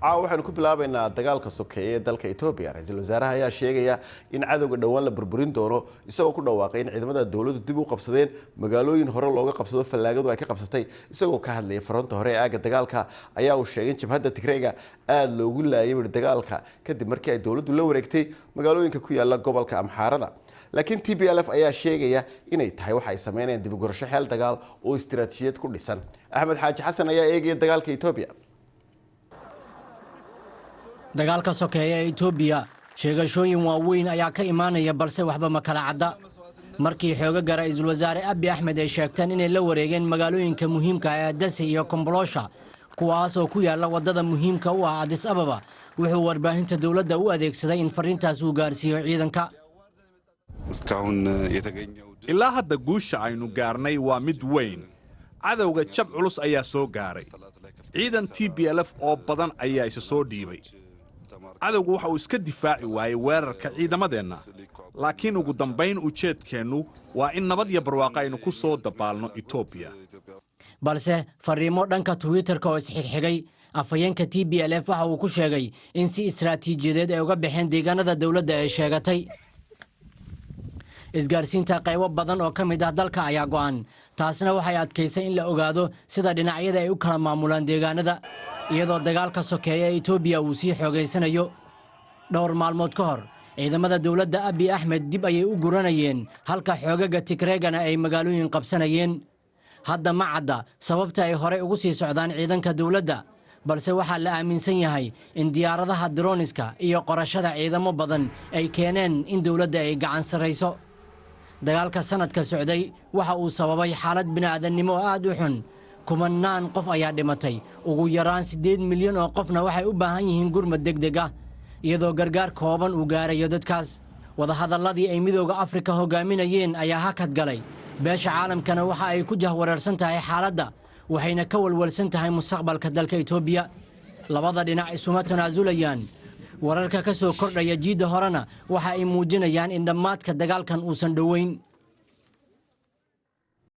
waxaanu ku bilaabaynaa dagaalka sokeeye ee dalka Itoobiya. Ra'iisul Wasaaraha ayaa sheegaya in cadawga dhawaan la burburin doono isagoo ku dhawaaqay in ciidamada dawladdu dib u qabsadeen magaalooyin hore looga qabsado fallaagadu ay ka qabsatay. Isagoo ka hadlayay fronta hore ee aaga dagaalka ayaa uu sheegay in jabhadda Tigreega aad loogu laayay dagaalka kadib markii ay dawladdu la wareegtay magaalooyinka ku yaala gobolka Amxaarada. laakiin TPLF ayaa sheegaya inay tahay waxa ay sameynayaan dib u gurasho xeel dagaal oo istiraatiijiyad ku dhisan. Axmed Xaaji Xasan ayaa eegaya dagaalka Itoobiya. dagaalka sokeeye ee Itoobiya sheegashooyin waaweyn ayaa ka imaanaya balse waxba ma kala cadda. markii xoogaga ra'iisul wasaare Abiy Ahmed ay sheegteen inay la wareegeen magaalooyinka muhiimka ah ee Addis iyo Kombolosha kuwaas oo ku yaala wadada muhiimka u ah Addis Ababa wuxuu warbaahinta dawladda u adeegsaday in fariintaas uu gaarsiiyo ciidanka. ilaa hadda guusha aynu gaarnay waa mid weyn. cadawga jab culus ayaa soo gaaray. ciidan TPLF oo badan ayaa isa soo dhiibay. cadawgu waxa uu iska difaaci waayay weerarka ciidamadeenna. laakiin ugu dambayn ujeedkeennu waa in nabad iyo barwaaqo aynu ku soo dabaalno Itoobiya. balse fariimo dhanka Twitter-ka oo isxigxigay afhayeenka TPLF waxa uu ku sheegay in si istiraatiijiyadeed ay uga baxeen deegaanada dawladda ay sheegatay. isgaarsiinta qaybo badan oo ka mid ah dalka ayaa go'an. taasna waxay adkaysay in la ogaado sida dhinacyada ay u kala maamulaan deegaanada iyadoo dagaalka sokeeye ee Itoobiya uu sii xoogaysanayo. dhowr maalmood ka hor ciidamada dawladda Abiy Ahmed dib ayay u guranayeen halka xoogaga Tigreegana ay magaalooyin qabsanayeen. hadda ma cadda sababta ay hore ugu sii socdaan ciidanka dawladda balse waxaa la aaminsan yahay in diyaaradaha droniska iyo qorashada ciidamo badan ay keeneen in dawladda ay gacan sarayso. dagaalka sanadka socday waxa uu sababay xaalad bini'aadanimo aad u xun. kumanaan qof ayaa dhimatay. ugu yaraan 8 milyan oo qofna waxay u baahan yihiin gurmad degdeg ah iyadoo gargaar kooban uu gaarayo dadkaas. wadahadalladii ay midowga Afrika hogaaminayeen ayaa hakad galay. beesha caalamkana waxa ay ku jahwareersan tahay xaaladda waxayna ka walwalsan tahay mustaqbalka dalka Itoobiya. labada dhinac isuma tanaasulayaan. wararka ka soo kordhaya jiida horena waxa ay muujinayaan in dhammaadka dagaalkan uusan dhoweyn.